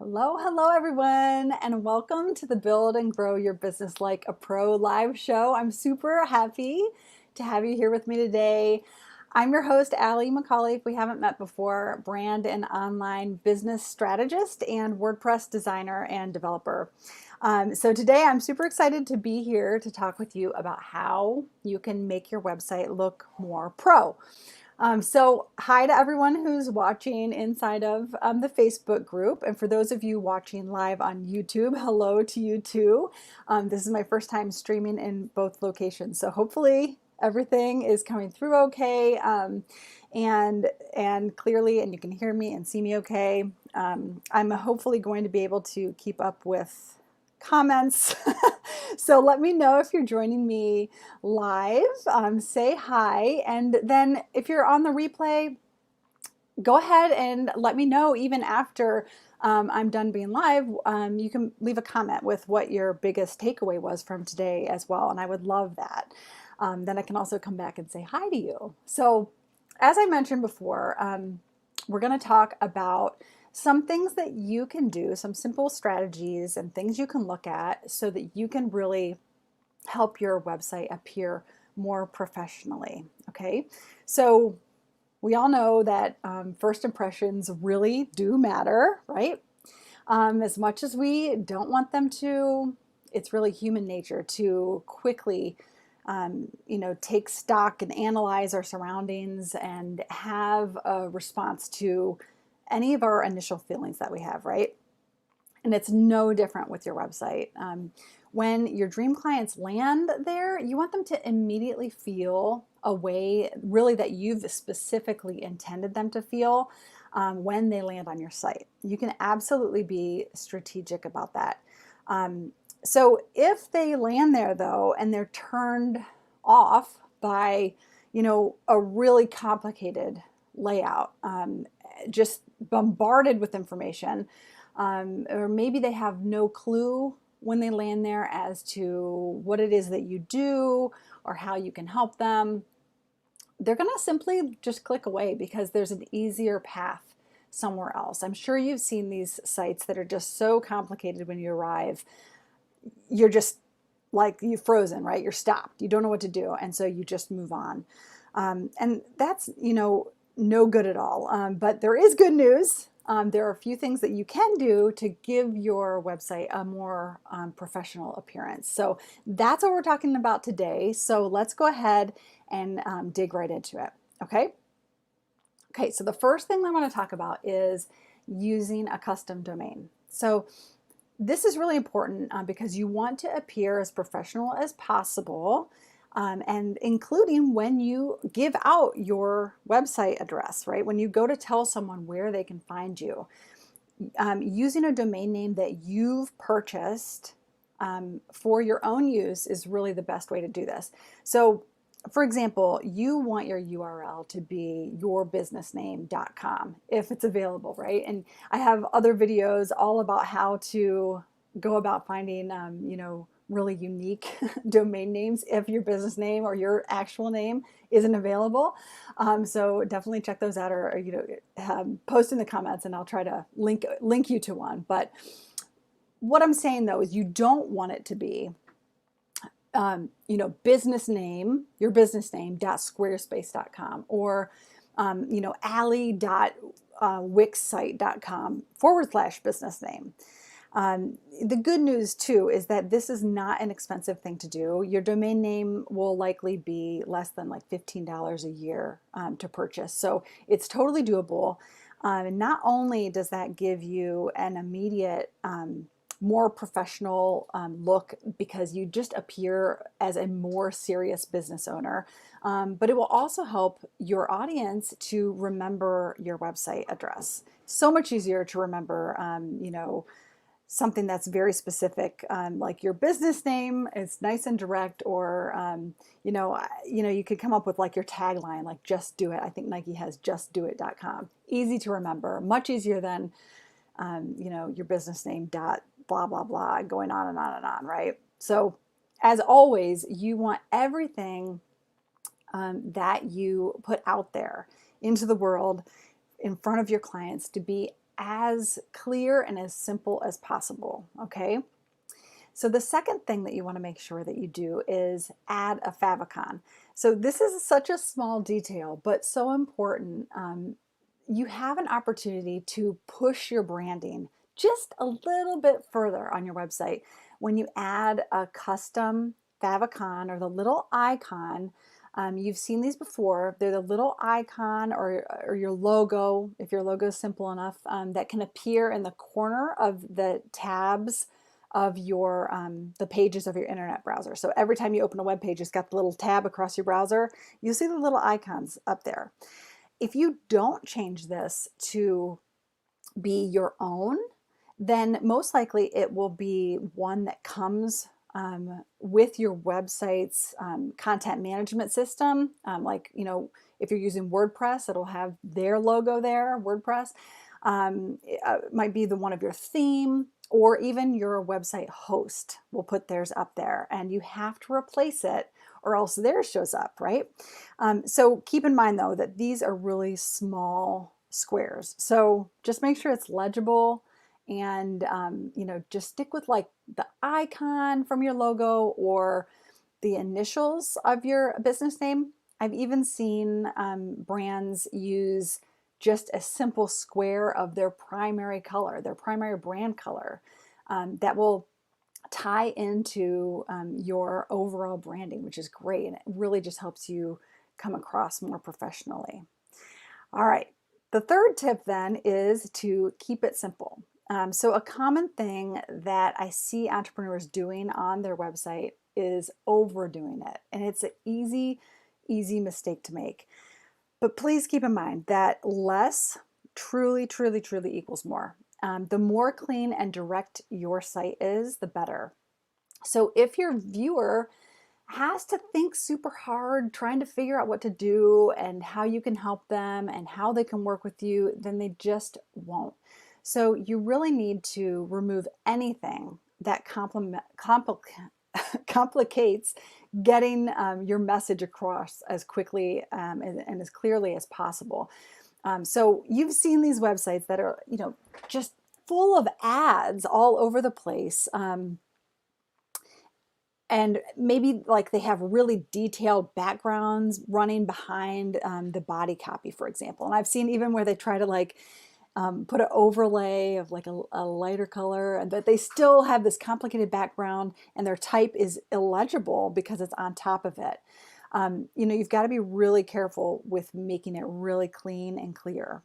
Hello everyone, and welcome to the Build and Grow Your Business Like a Pro live show. I'm super happy to have you here with me today. I'm your host, Allie McCauley, if we haven't met before, brand and online business strategist and WordPress designer and developer. So today I'm super excited to be here to talk with you about how you can make your website look more pro. So hi to everyone who's watching inside of the Facebook group. And for those of you watching live on YouTube, hello to you too. This is my first time streaming in both locations. So hopefully everything is coming through okay and clearly, and you can hear me and see me okay. I'm hopefully going to be able to keep up with comments. So let me know if you're joining me live. Say hi, and then if you're on the replay, go ahead and let me know even after I'm done being live. You can leave a comment with what your biggest takeaway was from today as well, and I would love that. Then I can also come back and say hi to you. So as I mentioned before, we're going to talk about some things that you can do, some simple strategies and things you can look at so that you can really help your website appear more professionally. Okay, so we all know that first impressions really do matter, right? As much as we don't want them to, it's really human nature to quickly take stock and analyze our surroundings and have a response to any of our initial feelings that we have, right? And it's no different with your website. When your dream clients land there, you want them to immediately feel a way really that you've specifically intended them to feel when they land on your site. You can absolutely be strategic about that. So if they land there though, and they're turned off by, a really complicated layout, just bombarded with information, or maybe they have no clue when they land there as to what it is that you do or how you can help them, they're going to simply just click away because there's an easier path somewhere else. I'm sure you've seen these sites that are just so complicated when you arrive. You're just like, you're frozen, right? You're stopped. You don't know what to do. And so you just move on. And that's, no good at all. But there is good news. There are a few things that you can do to give your website a more professional appearance. So that's what we're talking about today. So let's go ahead and dig right into it. Okay. Okay. So the first thing I want to talk about is using a custom domain. So this is really important because you want to appear as professional as possible. And including when you give out your website address, right? When you go to tell someone where they can find you, using a domain name that you've purchased for your own use is really the best way to do this. So, for example, you want your URL to be yourbusinessname.com if it's available, right? And I have other videos all about how to go about finding, really unique domain names if your business name or your actual name isn't available. So definitely check those out, or post in the comments and I'll try to link you to one. But what I'm saying though is you don't want it to be business name, your business name.squarespace.com or ally.wixsite.com/business name. The good news too is that this is not an expensive thing to do. Your domain name will likely be less than like $15 a year to purchase. So it's totally doable. Not only does that give you an immediate more professional look because you just appear as a more serious business owner, but it will also help your audience to remember your website address. So much easier to remember, something that's very specific, like your business name is nice and direct, or you could come up with like your tagline, like "Just Do It." I think Nike has justdoit.com. Easy to remember, much easier than your business name dot blah blah blah, going on and on and on, right? So, as always, you want everything that you put out there into the world in front of your clients to be as clear and as simple as possible, okay? So the second thing that you want to make sure that you do is add a favicon. So this is such a small detail, but so important. You have an opportunity to push your branding just a little bit further on your website when you add a custom favicon or the little icon. You've seen these before. They're the little icon or your logo, if your logo is simple enough, that can appear in the corner of the tabs of your the pages of your internet browser. So every time you open a web page, it's got the little tab across your browser. You'll see the little icons up there. If you don't change this to be your own, then most likely it will be one that comes with your website's content management system. Like, you know, if you're using WordPress, it'll have their logo there, WordPress. It might be the one of your theme, or even your website host will put theirs up there, and you have to replace it or else theirs shows up, right? So keep in mind though that these are really small squares. So just make sure it's legible, and you know, just stick with like the icon from your logo or the initials of your business name. I've even seen brands use just a simple square of their primary color, their primary brand color, that will tie into your overall branding, which is great. And it really just helps you come across more professionally. All right. The third tip then is to keep it simple. So a common thing that I see entrepreneurs doing on their website is overdoing it. And it's an easy mistake to make. But please keep in mind that less truly equals more. The more clean and direct your site is, the better. So if your viewer has to think super hard trying to figure out what to do and how you can help them and how they can work with you, then they just won't. So you really need to remove anything that complicates getting your message across as quickly and as clearly as possible. So you've seen these websites that are, you know, just full of ads all over the place. And maybe like they have really detailed backgrounds running behind the body copy, for example. And I've seen even where they try to like put an overlay of like a lighter color, and that they still have this complicated background and their type is illegible because it's on top of it. You know, you've got to be really careful with making it really clean and clear,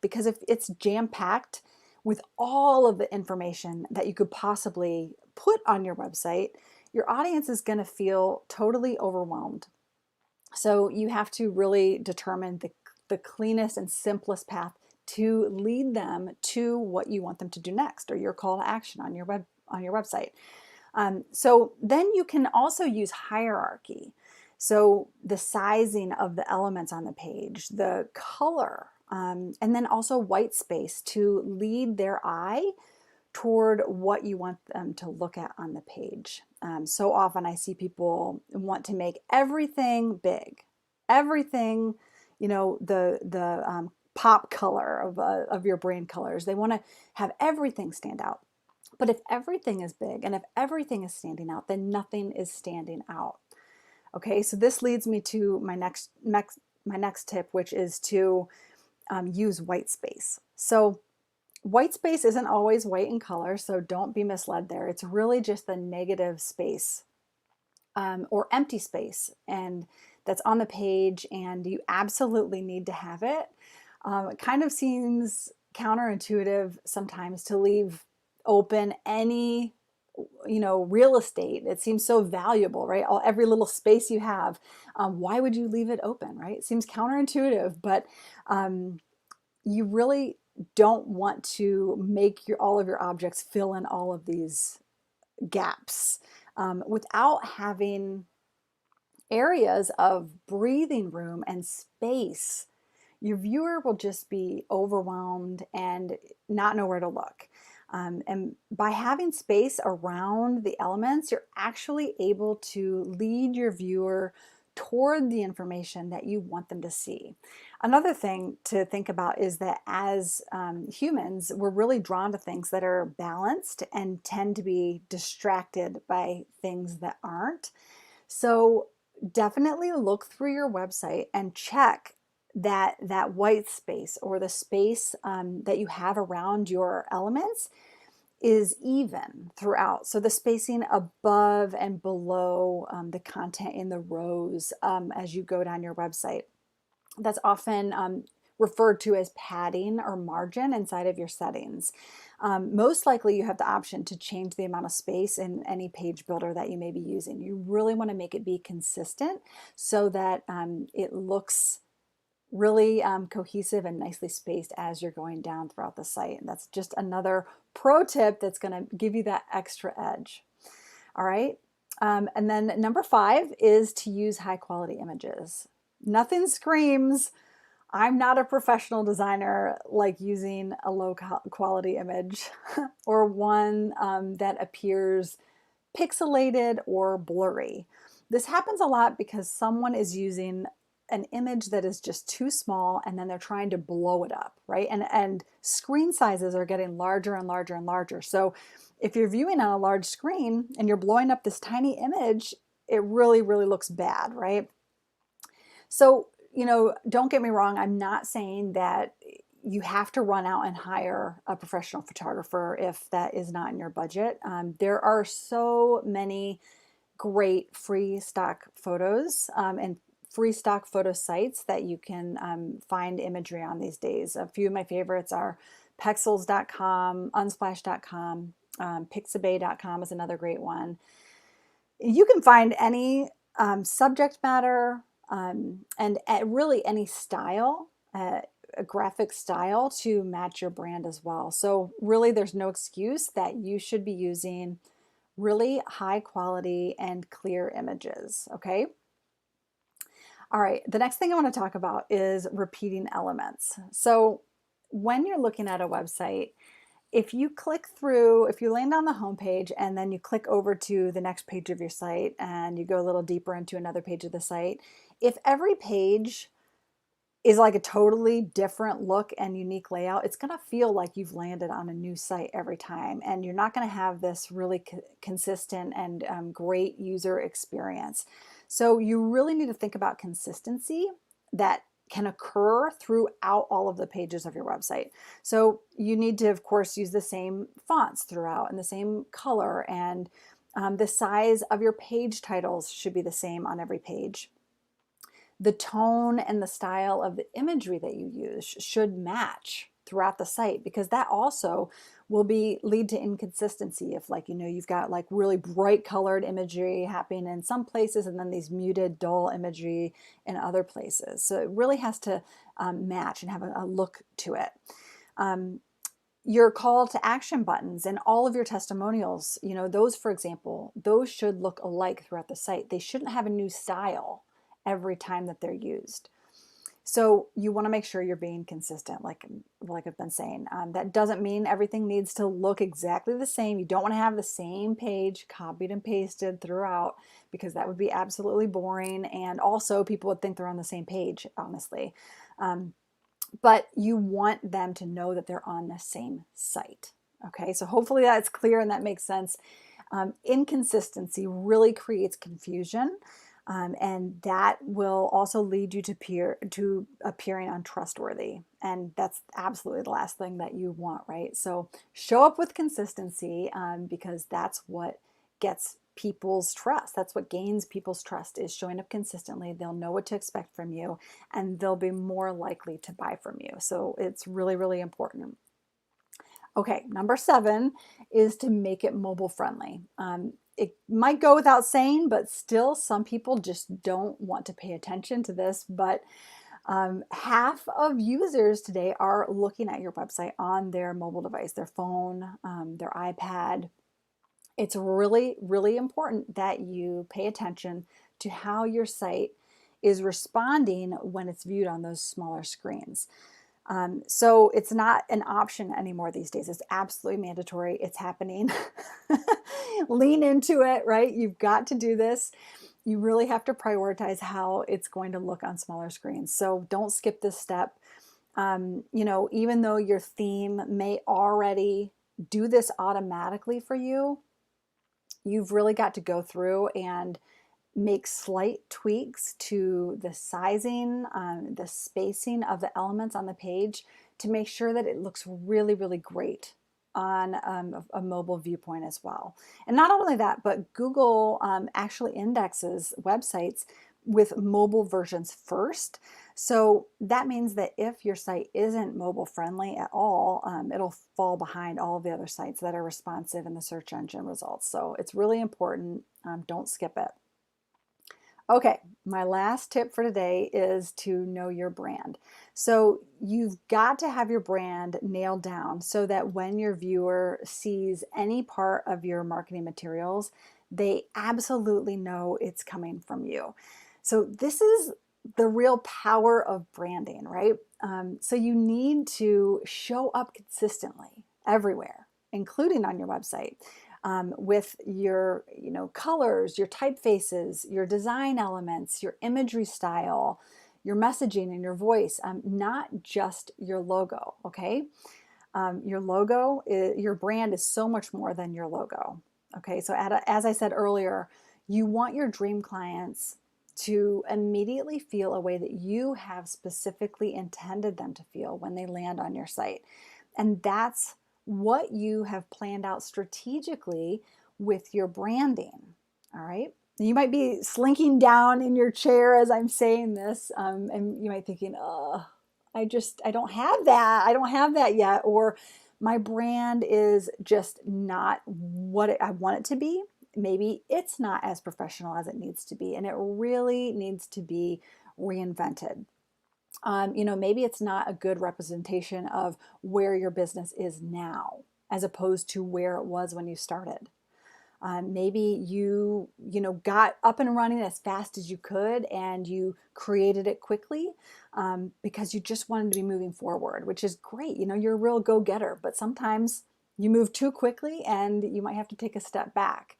because if it's jam-packed with all of the information that you could possibly put on your website, your audience is going to feel totally overwhelmed. So you have to really determine the cleanest and simplest path to lead them to what you want them to do next, or your call to action on your website. So then you can also use hierarchy. So the sizing of the elements on the page, the color, and then also white space to lead their eye toward what you want them to look at on the page. So often I see people want to make everything big, everything, you know, the pop color of your brand colors. They want to have everything stand out. But if everything is big and if everything is standing out, then nothing is standing out. Okay, so this leads me to my next tip, which is to use white space. So white space isn't always white in color, so don't be misled there. It's really just the negative space or empty space, and that's on the page, and you absolutely need to have it. It kind of seems counterintuitive sometimes to leave open any, you know, real estate. It seems so valuable, right? Every little space you have, why would you leave it open, right? It seems counterintuitive, but you really don't want to make all of your objects fill in all of these gaps without having areas of breathing room and space. Your viewer will just be overwhelmed and not know where to look. And by having space around the elements, you're actually able to lead your viewer toward the information that you want them to see. Another thing to think about is that as humans, we're really drawn to things that are balanced and tend to be distracted by things that aren't. So definitely look through your website and check that white space or the space that you have around your elements is even throughout. So the spacing above and below the content in the rows as you go down your website. That's often referred to as padding or margin inside of your settings. Most likely you have the option to change the amount of space in any page builder that you may be using. You really want to make it be consistent so that it looks really cohesive and nicely spaced as you're going down throughout the site. And that's just another pro tip that's going to give you that extra edge. All right. And then number 5 is to use high quality images. Nothing screams, I'm not a professional designer, like using a low quality image or one that appears pixelated or blurry. This happens a lot because someone is using an image that is just too small and then they're trying to blow it up, right? And screen sizes are getting larger and larger and larger. So if you're viewing on a large screen and you're blowing up this tiny image, it really, really looks bad, right? So, don't get me wrong. I'm not saying that you have to run out and hire a professional photographer if that is not in your budget. There are so many great free stock photos and free stock photo sites that you can find imagery on these days. A few of my favorites are pexels.com, unsplash.com, pixabay.com is another great one. You can find any subject matter and really any style, a graphic style to match your brand as well. So really there's no excuse that you should be using really high quality and clear images, okay? All right, the next thing I want to talk about is repeating elements. So when you're looking at a website, if you land on the home page and then you click over to the next page of your site and you go a little deeper into another page of the site, if every page is like a totally different look and unique layout, it's going to feel like you've landed on a new site every time, and you're not going to have this really consistent and great user experience. So you really need to think about consistency that can occur throughout all of the pages of your website. So you need to, of course, use the same fonts throughout and the same color, and the size of your page titles should be the same on every page. The tone and the style of the imagery that you use should match throughout the site, because that also will lead to inconsistency. If you've got like really bright colored imagery happening in some places and then these muted dull imagery in other places. So it really has to match and have a look to it. Your call to action buttons and all of your testimonials, those, for example, those should look alike throughout the site. They shouldn't have a new style every time that they're used. So you want to make sure you're being consistent, like I've been saying. That doesn't mean everything needs to look exactly the same. You don't want to have the same page copied and pasted throughout, because that would be absolutely boring. And also people would think they're on the same page, honestly. But you want them to know that they're on the same site. Okay, so hopefully that's clear and that makes sense. Inconsistency really creates confusion. And that will also lead you to appearing untrustworthy. And that's absolutely the last thing that you want, right? So show up with consistency, because that's what gets people's trust. That's what gains people's trust, is showing up consistently. They'll know what to expect from you, and they'll be more likely to buy from you. So it's really, really important. Okay, number 7 is to make it mobile friendly. It might go without saying, but still some people just don't want to pay attention to this. But half of users today are looking at your website on their mobile device, their phone, their iPad. It's really, really important that you pay attention to how your site is responding when it's viewed on those smaller screens. So it's not an option anymore these days. It's absolutely mandatory. It's happening. Lean into it, right? You've got to do this. you really have to prioritize how it's going to look on smaller screens. So don't skip this step. You know, even though your theme may already do this automatically for you, you've really got to go through and make slight tweaks to the sizing, the spacing of the elements on the page to make sure that it looks really, really great on a mobile viewpoint as well. And not only that, but Google actually indexes websites with mobile versions first. So that means that if your site isn't mobile friendly at all, it'll fall behind all of the other sites that are responsive in the search engine results. So it's really important. Don't skip it. Okay, my last tip for today is to know your brand. So you've got to have your brand nailed down so that when your viewer sees any part of your marketing materials, they absolutely know it's coming from you. So this is the real power of branding, right? So you need to show up consistently everywhere, including on your website with your colors, your typefaces, your design elements, your imagery style, your messaging and your voice, not just your logo, okay? Your logo, your brand is so much more than your logo, okay? So as I said earlier, you want your dream clients to immediately feel a way that you have specifically intended them to feel when they land on your site. And that's what you have planned out strategically with your branding. All right. You might be slinking down in your chair as I'm saying this, and you might be thinking, oh, I don't have that. I don't have that yet. Or my brand is just not what I want it to be. Maybe it's not as professional as it needs to be, and it really needs to be reinvented. Maybe it's not a good representation of where your business is now, as opposed to where it was when you started. Maybe you got up and running as fast as you could, and you created it quickly because you just wanted to be moving forward, which is great. You're a real go-getter, but sometimes you move too quickly, and you might have to take a step back.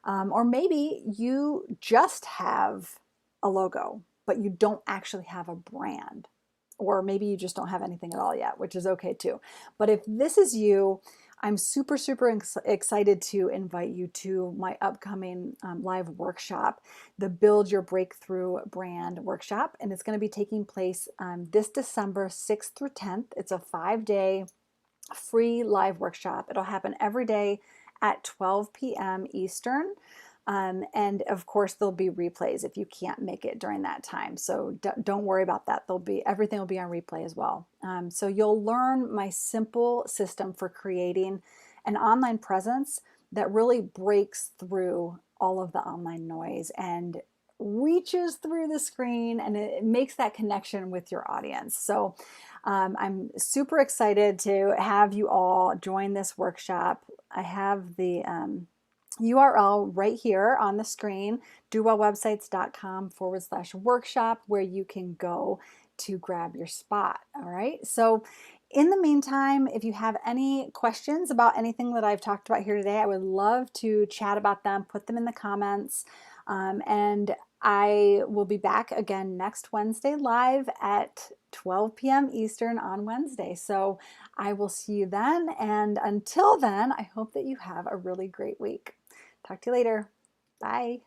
Or maybe you just have a logo, but you don't actually have a brand. Or maybe you just don't have anything at all yet, which is okay too. But if this is you, I'm super, super excited to invite you to my upcoming live workshop, the Build Your Breakthrough Brand workshop. And it's going to be taking place this December 6th through 10th. It's a 5-day free live workshop. It'll happen every day at 12 p.m. Eastern. And of course, there'll be replays if you can't make it during that time. So don't worry about that. Everything will be on replay as well. So you'll learn my simple system for creating an online presence that really breaks through all of the online noise and reaches through the screen, and it makes that connection with your audience. So I'm super excited to have you all join this workshop. I have the URL right here on the screen, dowellwebsites.com/workshop, where you can go to grab your spot. All right. So in the meantime, if you have any questions about anything that I've talked about here today, I would love to chat about them, put them in the comments. And I will be back again next Wednesday live at 12 p.m. Eastern on Wednesday. So I will see you then. And until then, I hope that you have a really great week. Talk to you later. Bye.